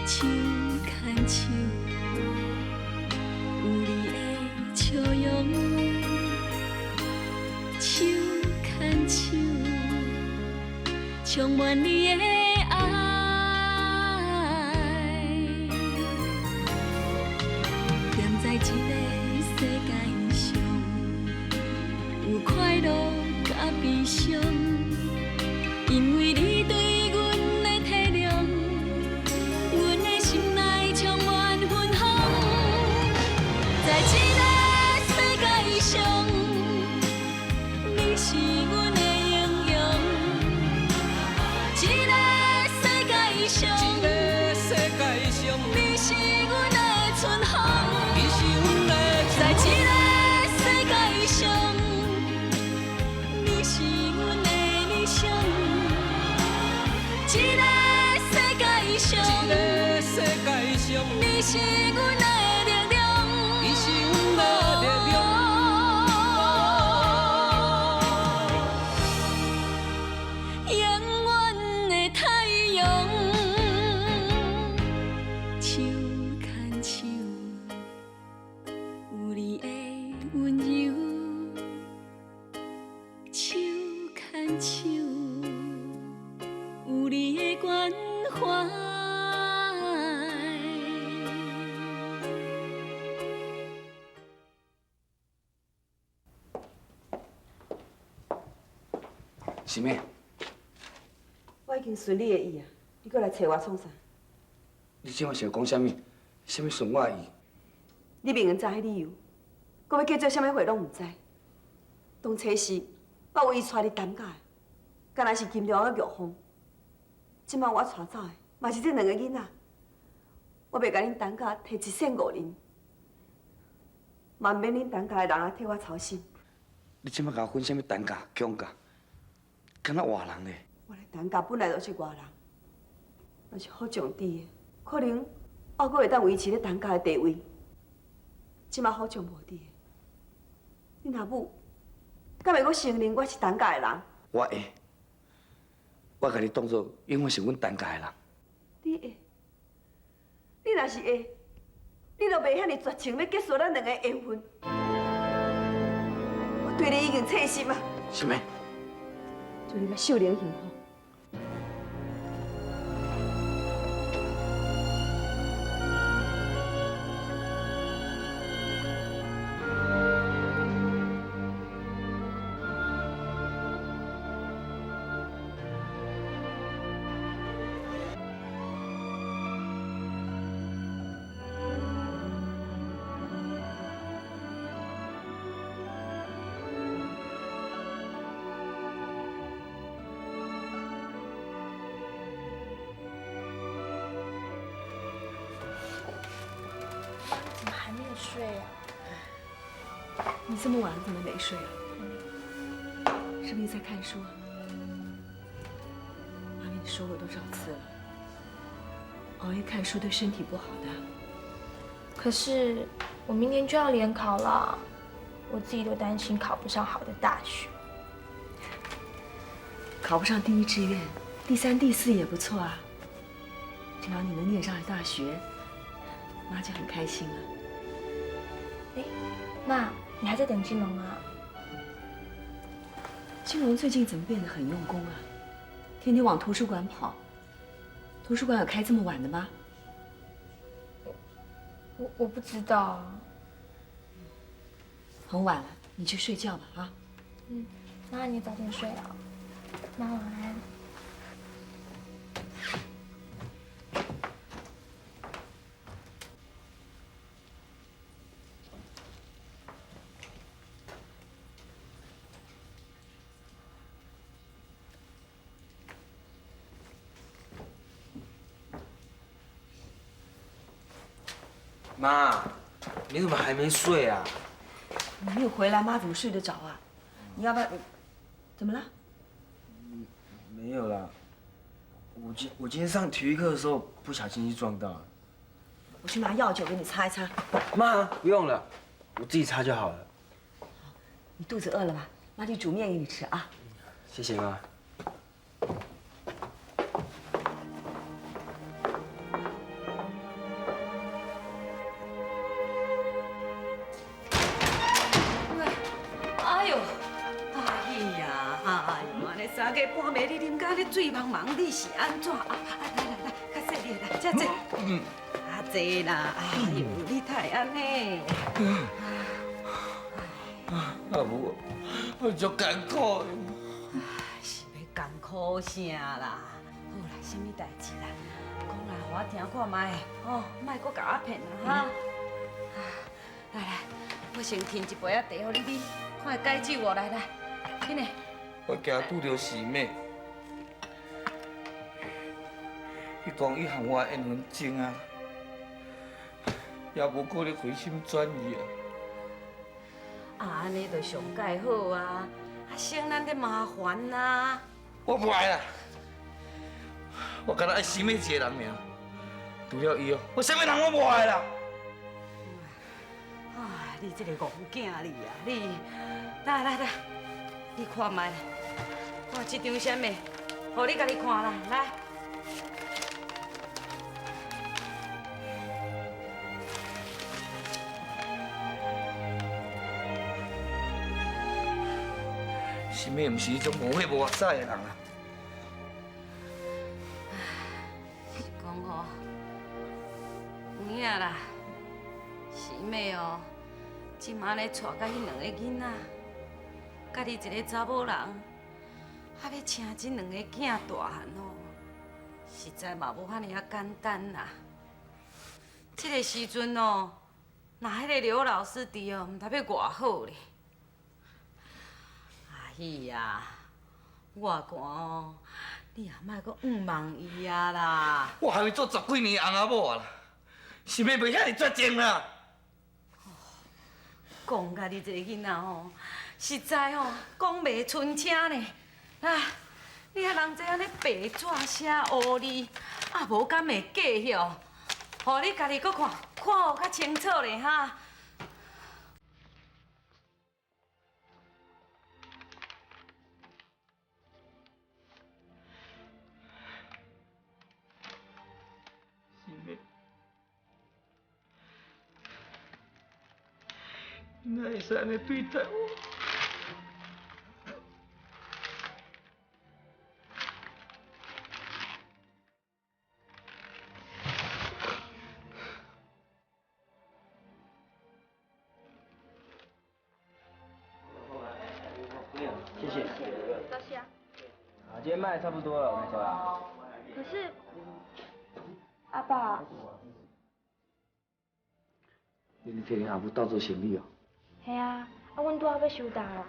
手牵手，有你的笑容，手牵手，充满你的爱。踮在一个世界上，有快乐甲悲伤，因为你对阮的体谅，阮的心内充满芬芳。在这个世界上，你是阮的英雄。这个世界上，你是阮的春风。在这个世界上，你是阮的理想。这个世界上，你是阮的力量。永远的太阳，手牵手，有你的温柔，手牵手，有你的关怀。是咩？我已经顺你的意啊，你搁来找我创啥？你今晚是要讲啥物？啥物顺我的意？你明明知迄理由，搁要叫做啥物话拢唔知。当初时我为伊带你担架的，敢若是金良甲玉凤。即摆我带走的，嘛是这两个囡仔。我袂甲恁担架摕1.5年，嘛免恁担架的人啊替我操心。你即摆甲我分啥物单价、强价？敢若外人咧？我来担架本来就是外人，若是好上帝的，可能我阁会当维持咧担架的地位。即摆好上无伫的，恁阿母敢会阁承认我是担架的人？我会，我甲你当作永远是阮担家的人。你会？你若是会，你就袂遐尼绝情要结束咱两个缘分。我对你已经彻心啊！是咩？祝你甲秀玲幸福。怎么还没有睡呀？你这么晚了怎么没睡啊？是不是在看书啊？妈跟你说过多少次了，熬夜看书对身体不好的。可是我明年就要联考了，我自己都担心考不上好的大学。考不上第一志愿，第3、第4也不错啊。只要你能念上来大学，妈就很开心了。哎，妈，你还在等金龙啊？金龙最近怎么变得很用功啊？天天往图书馆跑。图书馆有开这么晚的吗？我不知道啊。很晚了，你去睡觉吧啊。嗯，妈你早点睡啊。妈晚安。妈，你怎么还没睡啊？你没有回来，妈怎么睡得着啊？你要不要？怎么了？没有啦，我今天上体育课的时候不小心去撞到了。我去拿药酒给你擦一擦。妈，不用了，我自己擦就好了。你肚子饿了吧？妈去煮面给你吃啊。谢谢妈。家半暝你啉到咧醉茫茫，你是安怎？来，较细滴来，这。啊，这啦，哎呦，你太安尼。阿母，我足艰苦的。是要艰苦啥啦？好啦，什么代志啦？讲来互我听看卖，哦，莫搁甲我骗啦哈。来，我先添一杯仔茶互你啉，看会解酒无？来，紧嘞。我惊拄着师妹，伊讲伊和我缘分真啊，也无可能回心转意啊。啊，安尼就上介好啊，省咱的麻烦啊。我不爱啦，我敢若爱师妹一个人尔，除了伊哦，我啥物人我无爱啦。啊，你这个戆囝你啊，你来，你看卖，看这张什么，互你家己看啦，来。师妹毋是迄种无血无色的人啊。是讲吼，有影啦，师妹哦，即马咧带甲迄两个囡仔，甲你一个查某人，还要请这两个囝大汉哦，实在嘛无遐尼啊简单啦。这个时阵哦，若迄个刘老师伫哦，毋知要偌好咧。阿姨呀，我看哦，你也莫阁望伊啊啦。我还未做10几年的翁仔某啊啦，师妹袂遐尼绝情啦。讲甲你这个囡仔吼，实在吼讲袂顺听呢。啊，你遐人这安尼白纸写乌字，啊无敢会计晓，互你家己阁看互较清楚咧哈。师妹，你哪会使安尼对待我？谢谢。多谢啊。啊，今天卖的差不多了，我们走啦。可是，阿爸，你替恁阿母斗做生意哦？系啊，阮拄好要收单啦。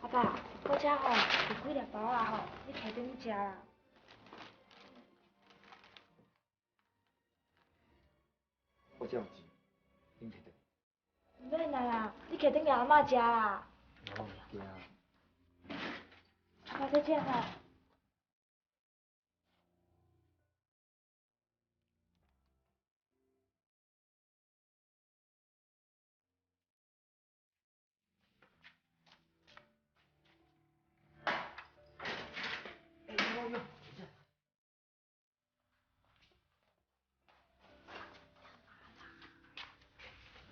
阿爸，我遮吼有几粒包啊吼，你摕转去食啦。我这有钱，恁摕倒。唔免啦，你摕转去阿嬷食啦。我唔惊。爸再见吼。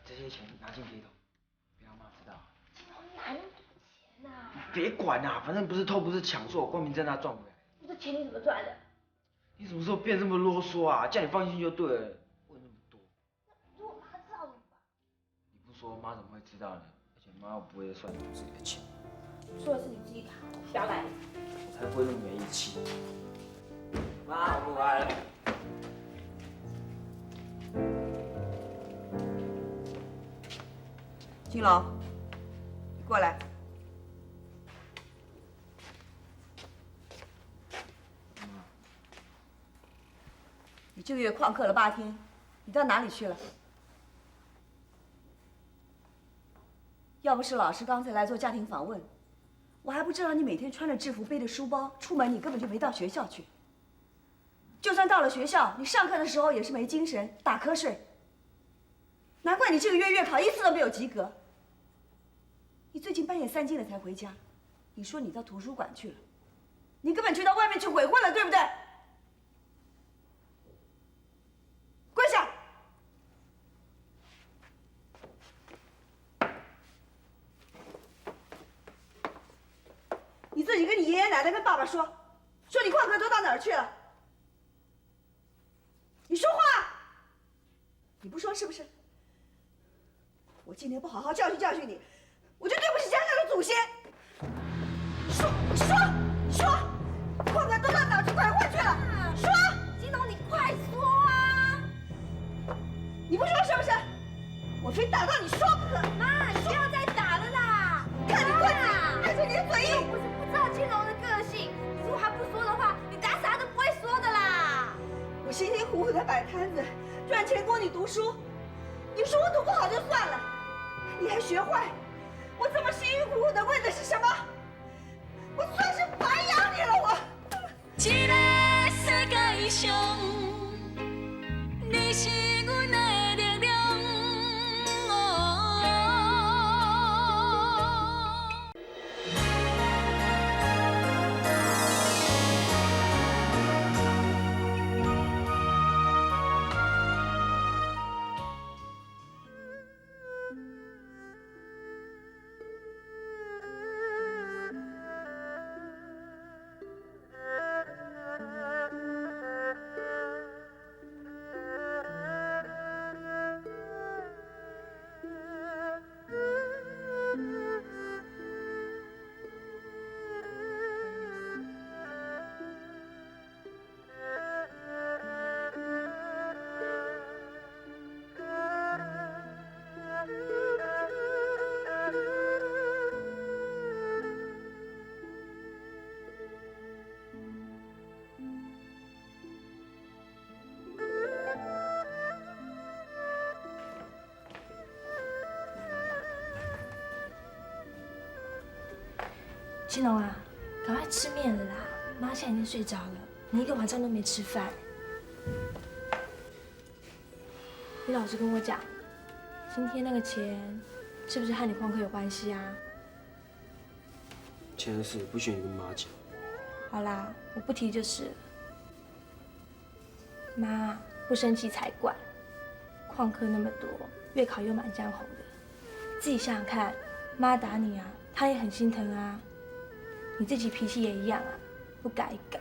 这些钱拿进铁桶，别让妈知道。你还那么多钱呐？别管啦，反正不是偷不是抢，是我光明正大赚回来。这钱你怎么赚的？你什么时候变这么啰嗦啊？叫你放心就对了，问那么多。如果妈知道怎么办？你不说，妈怎么会知道呢？而且妈又不会算你自己的钱，说的是你自己卡，不要来。我才不会那么没义气。妈，我不玩了。金龙，你过来。你这个月旷课了8天，你到哪里去了？要不是老师刚才来做家庭访问，我还不知道你每天穿着制服背着书包出门，你根本就没到学校去。就算到了学校，你上课的时候也是没精神，打瞌睡。难怪你这个月月考1次都没有及格。你最近半夜3更了才回家，你说你到图书馆去了，你根本就到外面去鬼混了，对不对？跪下！你自己你跟你爷爷奶奶跟爸爸说，说你旷课都到哪儿去了？你说话！你不说是不是？我今天不好好教训教训你，我就对不起家乡的祖先。说，旷课都到哪儿去拐混去了？说，金龙，你快说啊！你不说是不是？我非打到你说不可！妈，你不要再打了啦！看你棍子，还是你的嘴硬！我是不知道金龙的个性，如果他不说的话，你打死他都不会说的啦。我辛辛苦苦的摆摊子，赚钱供你读书，你说我读不好就算了，你还学坏，我这么辛辛苦苦的为的是什么？我算是白养你了，我。这个世界上，你是阮的力量。金龙啊，赶快吃面了啦！妈现在已经睡着了，你一个晚上都没吃饭。你老实跟我讲，今天那个钱是不是和你旷课有关系啊？钱的事不许你跟妈讲。好啦，我不提就是了。妈不生气才怪。旷课那么多，月考又满江红的，自己想想看，妈打你啊，她也很心疼啊。你自己脾气也一样啊，不改一改。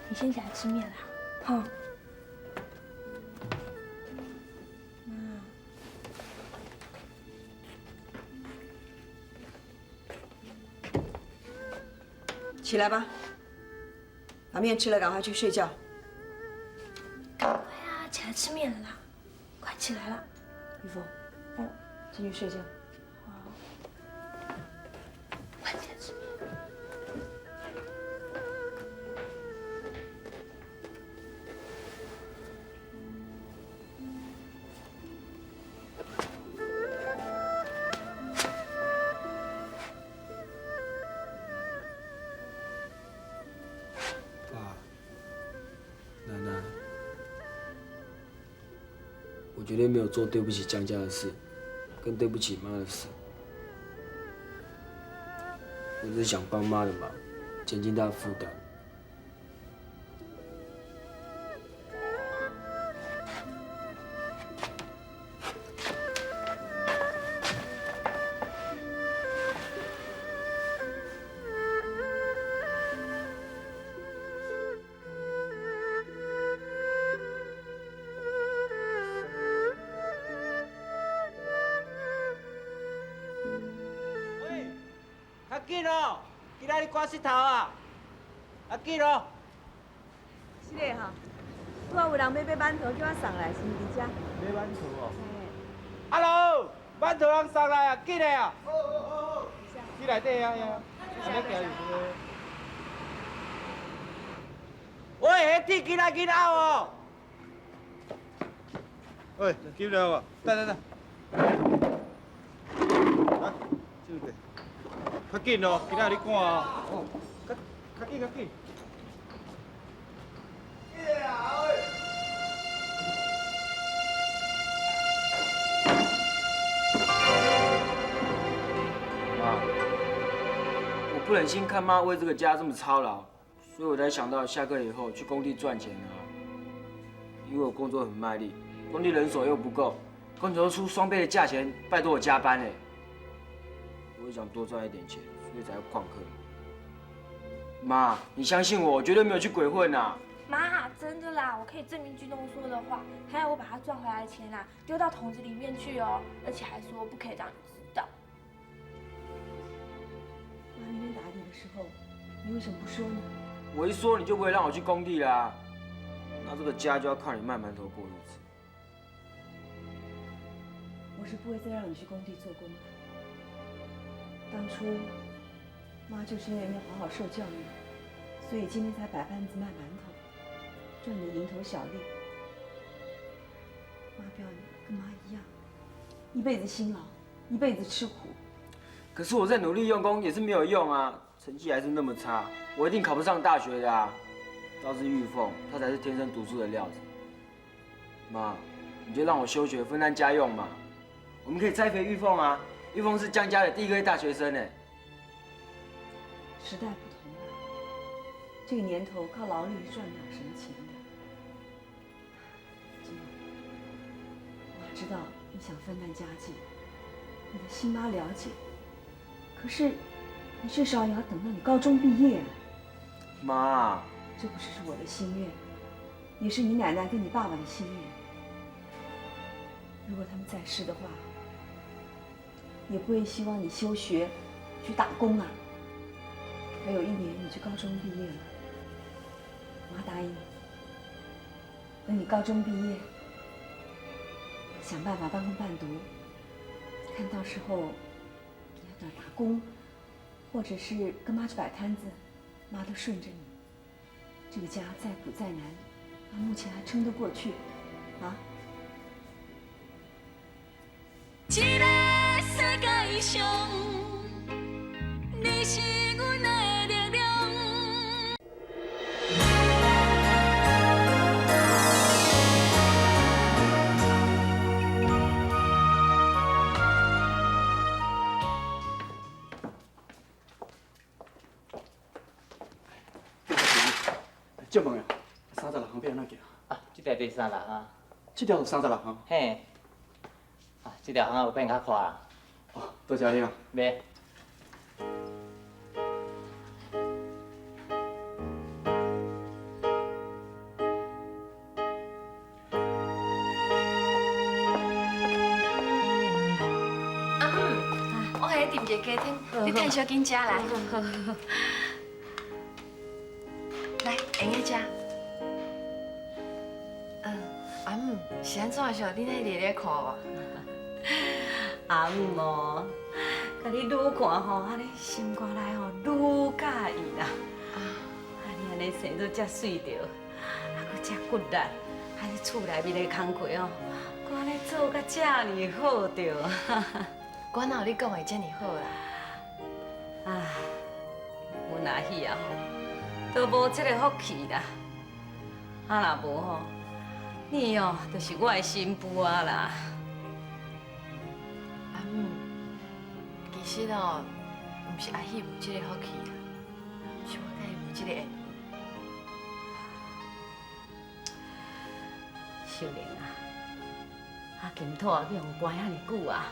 你先起来吃面啦，哈。妈，起来吧，把面吃了，赶快去睡觉。赶快啊，起来吃面了啦，快起来啦。玉凤，进去睡觉。快起来吃面。爸，奶奶，我绝对没有做对不起江家的事，跟对不起妈的事。我只是想帮妈的忙，减轻她的负担。喂，较紧哦！今仔日赶石头啊！较紧哦！是的哈，我有人要买馒头，叫我送来，是毋伫遮？买馒头哦。Alo，馒头人送来啊，紧的啊！去内底啊呀！安尼行入去。喂，迄铁囡仔紧out哦！喂，紧了无？等。啊，这个。较紧哦，今仔日赶哦。哦，较紧。妈，我不忍心看妈为这个家这么操劳，所以我才想到下课以后去工地赚钱啊。因为我工作很卖力，工地人手又不够，工头出双倍的价钱，拜托我加班嘞。我也想多赚一点钱，所以才会旷课。妈，你相信我，我绝对没有去鬼混啊！妈，真的啦，我可以证明军东说的话，还有我把他赚回来的钱啊，丢到桶子里面去哦，而且还说不可以让你知道。妈明天打你的时候，你为什么不说呢？我一说你就不会让我去工地啦，那这个家就要靠你卖馒头过日子。我是不会再让你去工地做工的。当初，妈就是因为没有好好受教育，所以今天才摆摊子卖馒头，赚点蝇头小利。妈不要你跟妈一样，一辈子辛劳，一辈子吃苦。可是我在努力用功也是没有用啊，成绩还是那么差，我一定考不上大学的啊。倒是玉凤，她才是天生读书的料子。妈，你就让我休学分担家用嘛，我们可以栽培玉凤啊。玉凤是江家的第一个大学生呢。时代不同了，这个年头靠劳力是赚不了什么钱的。金梦，我知道你想分担家计，你的心妈了解。可是，你至少也要等到你高中毕业啊。妈，这不只是我的心愿，也是你奶奶跟你爸爸的心愿。如果他们在世的话，也不会希望你休学去打工啊。还有1年你就高中毕业了，妈答应你，等你高中毕业，想办法半工半读，看到时候你要哪打工，或者是跟妈去摆摊子，妈都顺着你。这个家再苦再难，妈目前还撑得过去，啊。这个世界上，你是阮的力量。借问啊，36行要安怎行？啊，这条第36行。这条就36行。嘿。啊，这条行有变较快啦。哦，多谢你啊。袂。我给你订一个鸡汤，你趁小紧食来。来，用个食。阿母是安怎想？你那热热裤无？阿姆哦，甲你愈看吼，安尼心肝内吼愈介意啦。你安尼生做遮水着，还佫遮骨力，还是厝内面的工课哦，佫安尼做甲遮尔好着。我哪有你讲的遮尔好啦？唉，阮阿喜啊吼，都无这个福气啦。啊若无吼，你哦，就是我的新妇啊啦。阿母，其实哦，毋是阿喜无这个福气啦，是我甲伊无这个缘分。秀玲啊，金土啊，去互关遐尼久啊，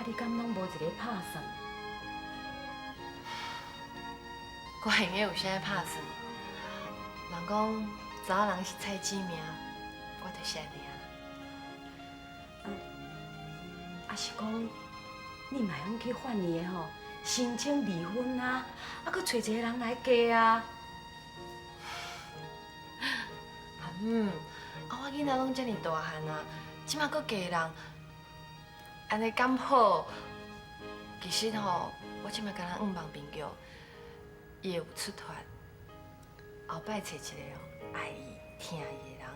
你敢拢无一个拍算？我应该有啥拍算？人讲查某人是菜籽命，我就是安尼啊。是讲你嘛用去换你的吼，申请离婚啊，搁找一个人来嫁啊。阿母，我囡仔拢遮尔大汉啊，即马搁嫁人，安尼敢好？其实吼，我即马甲咱望朋友，伊会有出团，后摆找一个爱伊、疼伊的人，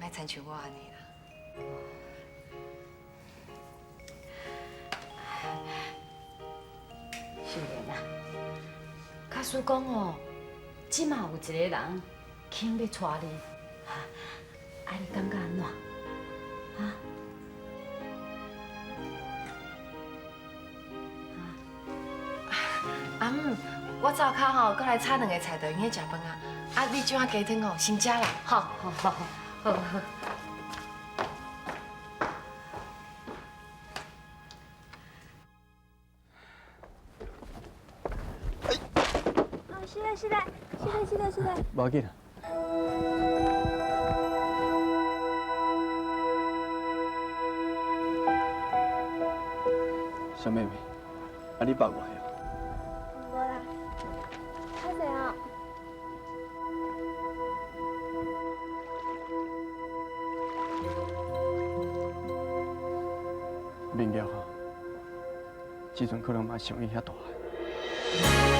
莫亲像我安尼啦。秀莲啊，假使讲哦，即马有一个人肯要娶你，你感觉安怎？阿母，我走卡吼，搁来炒2个菜就用去食饭啊。你即碗鸡汤哦，先食啦，吼。好。是的，是的。无要紧啊。小妹妹，啊你抱我呀？无啦，歹势啊。明月啊，即阵可能嘛想伊遐大汉。